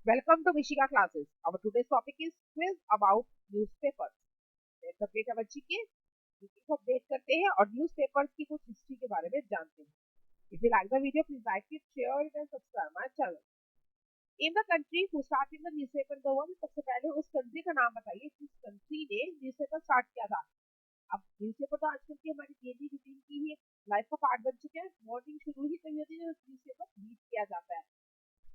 Welcome to Mishika classes. Our today's topic is quiz about newspapers. Let's update our GK. GK को update करते हैं और newspapers की कुछ हिस्ट्री के बारे में जानते हैं. If you like the video, please like it, share it, and subscribe my channel. In the country who started the newspaper in the world, सबसे पहले उस कंट्री का नाम बताइए जिस कंट्री ने न्यूज़पेपर स्टार्ट किया था. अब न्यूज़पेपर तो आजकल की हमारी डेली रूटीन की ही लाइफ का पार्ट बन चुके हैं. मॉर्निंग शुरू ही तभी होती है जब न्यूज़पेपर रीड किया जाता है.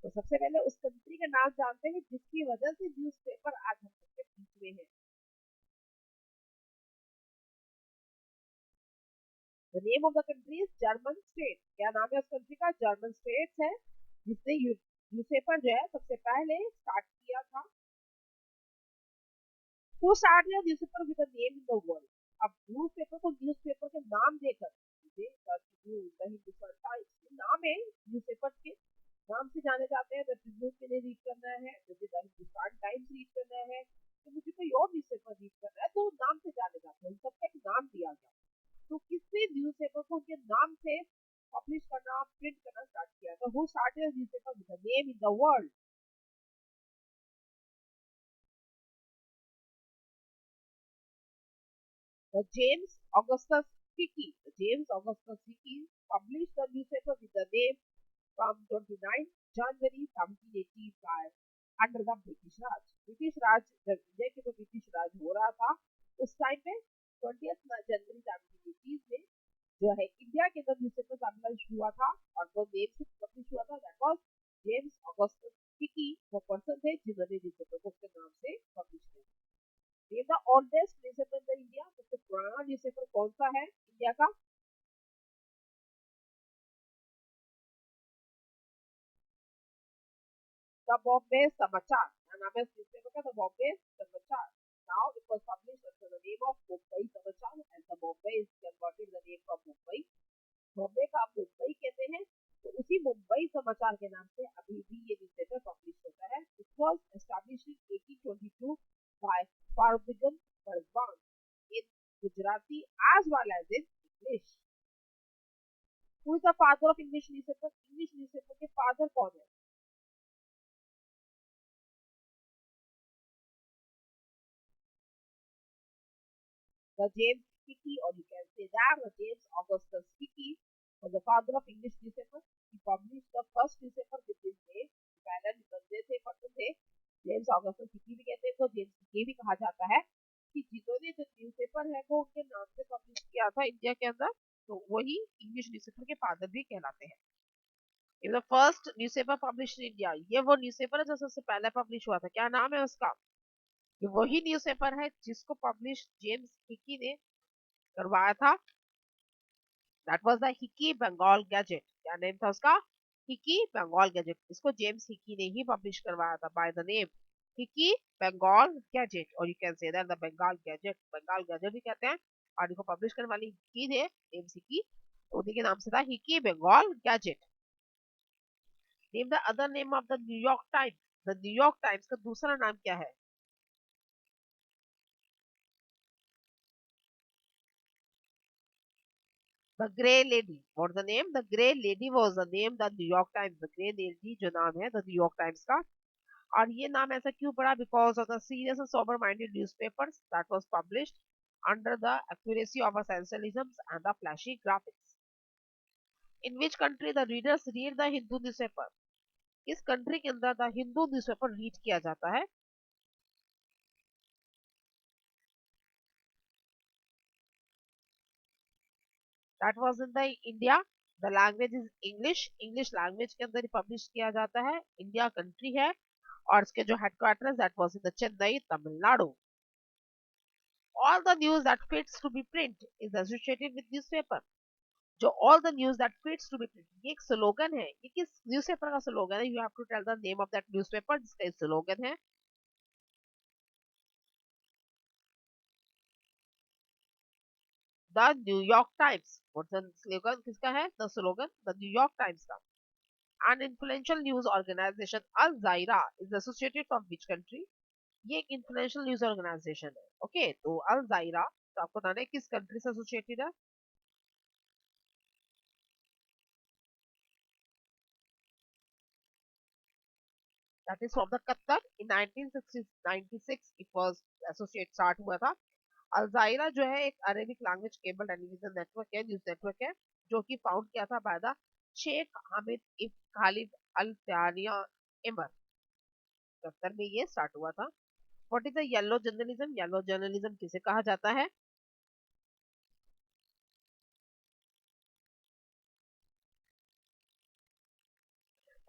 तो सबसे पहले उस कंट्री का नाम जानते हैं जिसकी वजह से न्यूज़पेपर आज हम सबके बीच में है. The name of the country is German state. क्या नाम है उस कंट्री का? जर्मन स्टेट है जिसने न्यूज़पेपर जो है सबसे पहले स्टार्ट किया था. Who start the newspaper with the name in the world. अब न्यूज़पेपर को न्यूज़पेपर के नाम देकर जैसे the Tribune, the Hindustan times, नाम है न्यूज़पेपर के नाम से जाने जाते हैं. द ट्रिब्यून के लिए रीड करना है, मुझे द हिंदुस्तान टाइम्स रीड करना है, तो मुझे कोई और न्यूज़पेपर रीड करना है, तो नाम से जाने जाते हैं. सबका एक नाम दिया गया. तो किसने न्यूज़पेपर को उनके नाम से पब्लिश करना, प्रिंट करना स्टार्ट किया? तो who started newspaper with the name in the world? The James Augustus Hicky. The James Augustus Hicky published the newspaper with the name from 29 January 1785 under the British Raj. British Raj जब India के तो British राज हो रहा था उस time पे 20 जनवरी 1780 में जो है इंडिया के अंदर न्यूज़पेपर पब्लिश हुआ था और वो नेम से पब्लिश हुआ था. That was James Augustus Hicky. वो पर्सन थे जिन्होंने न्यूज़पेपर को उसके नाम से पब्लिश किया. Name the oldest newspaper in India. सबसे पुराना न्यूज़पेपर कौन सा है इंडिया का? द बॉम्बे समाचार. क्या नाम है उस न्यूज़पेपर का? द बॉम्बे समाचार. Now it was published under the name of Mumbai Samachar and the Bombay is converted the name from Mumbai. Bombay का आप मुंबई कहते हैं तो उसी मुंबई समाचार के नाम से अभी भी ये न्यूज़पेपर पब्लिश होता है. It was established in 1822 by Fardunjee Marzban in Gujarati as well as in English. Who is the father of English newspaper? English newspaper के फादर कौन है? The James Hickey, or you can say that the James Augustus Hickey was the father of English newspaper. He published the first newspaper with his name. पहले बंदे थे, person थे, James Augustus Hicky भी कहते हैं, तो जेम्स हिकी भी कहा जाता है कि जिन्होंने जो न्यूज़पेपर है वो उनके नाम से पब्लिश किया था इंडिया के अंदर, तो वही इंग्लिश न्यूज़पेपर के फादर भी कहलाते हैं. ये the first newspaper publish in India. ये वो न्यूज़पेपर है जो सबसे पहले पब्लिश हुआ था. क्या नाम है उसका? ये वही न्यूज़पेपर है जिसको पब्लिश जेम्स हिकी ने करवाया था. That was the Hicky Bengal Gazette. क्या नेम था उसका? Hicky Bengal Gazette. इसको जेम्स हिकी ने ही पब्लिश करवाया था by the name Hicky Bengal Gazette, और you can say that the Bengal Gazette. Bengal Gazette भी कहते हैं. और इसको पब्लिश करने वाली हिकी थे, जेम्स हिकी, तो उन्हीं के नाम से था Hicky Bengal gazette. Name the other name of the New York Times. The New York Times का दूसरा नाम क्या है? The grey lady. और the name the grey lady was the name the New York Times. The grey lady जो नाम है द न्यूयॉर्क टाइम्स का. और ये नाम ऐसा क्यों पड़ा? Because of the serious and sober minded newspapers that was published under the accuracy of a sensationalism and the flashy graphics. In which country the readers read the Hindu newspaper. इस country के अंदर द हिंदू न्यूज़पेपर रीड किया जाता है? That was in the India. The language is English. English language के अंदर publish किया जाता है. इंडिया कंट्री है और इसके जो headquarter that was in the Chennai, Tamil Nadu. All the news that fits to be print is associated with newspaper. जो all the news that fits to be print, ये एक स्लोगन है. ये किस न्यूज़पेपर का स्लोगन है? You have to tell the name of that newspaper जिसका slogan है. The New York Times. और द स्लोगन किसका है? The slogan the New York Times का. An influential news organisation Al Jazeera is associated from which country. ये एक influential news organisation है. Okay, तो अल जायरा, तो आपको बताना है किस कंट्री से एसोसिएटेड है. That is from the Qatar in 1996 it was associate start हुआ था। अल जायरा जो है एक Arabic language cable television network है, न्यूज नेटवर्क है, जो कि फाउंड किया था by the Sheikh Hamid ibn Khalid Al Thani emir. Qatar में ये स्टार्ट हुआ था। What is the yellow journalism? Yellow journalism किसे कहा जाता है?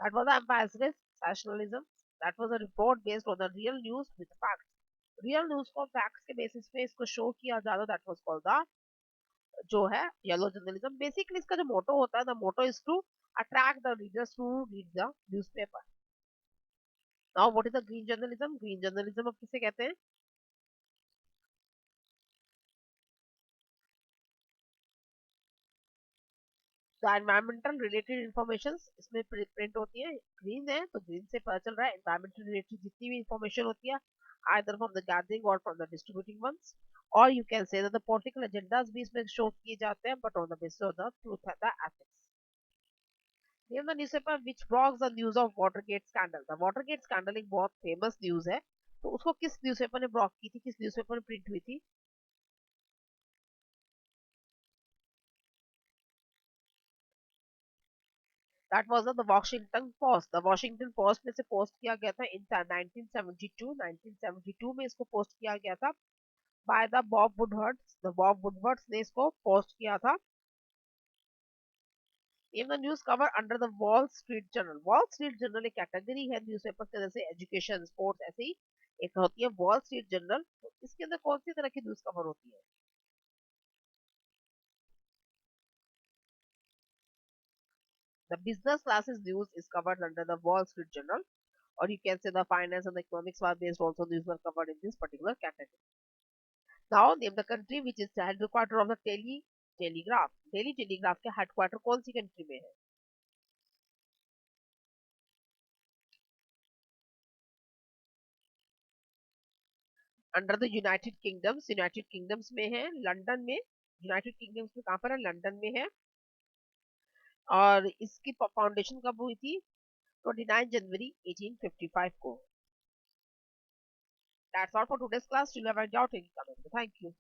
That was the ambassador's sensationalism. That was a report based on the real news with facts. Real news को facts के बेसिस पे इसको शो किया जाता, दैट वाज कॉल्ड द जो है येलो जर्नलिज्म। बेसिकली इसका जो मोटो होता है, the motto is to attract the readers to read the newspaper. Now what is the green journalism? Green journalism अब किसे कहते हैं? द एनवायरमेंटल रिलेटेड इंफॉर्मेशन इसमें प्रिंट होती है। ग्रीन है तो ग्रीन से पता चल रहा है एनवायरमेंटल रिलेटेड जितनी भी इंफॉर्मेशन होती है, आइदर फ्रॉम द गैदरिंग और फ्रॉम द डिस्ट्रीब्यूटिंग वंस, और you can say that the political agendas भी इसमें शो किए जाते हैं, but on the basis of the truth and the ethics. Name the newspaper which broke the news of Watergate scandal. The Watergate scandal एक बहुत famous news है, तो उसको किस न्यूज़पेपर ने ब्रॉक की थी, किस न्यूज़पेपर में प्रिंट हुई थी? That was the Washington post. The Washington post में से पोस्ट किया गया था इन 1972। 1972 में इसको पोस्ट किया गया था by the Bob Woodwards. The Bob Woodwards ने इसको पोस्ट किया था। Name the news cover under the Wall Street Journal. Wall Street Journal एक कैटेगरी है न्यूज़पेपर के, जैसे एजुकेशन, स्पोर्ट्स, ऐसे ही एक होती है वॉल स्ट्रीट जर्नल। तो इसके अंदर कौन सी तरह की न्यूज़ कवर होती है? The business classes news is covered under the Wall Street Journal, or you can say the finance and the economics were based also news were covered in this particular category. Now name the country which is the headquarter of the Telegraph. Daily Telegraph के headquarter कौन सी country में है? Under the United kingdoms. United kingdoms में है, London में। United kingdoms में कहाँ पर है? लंदन में है। और इसकी फाउंडेशन कब हुई थी? 29 जनवरी 1855 को। That's all for today's class. You'll have a doubt in comment. Thank you.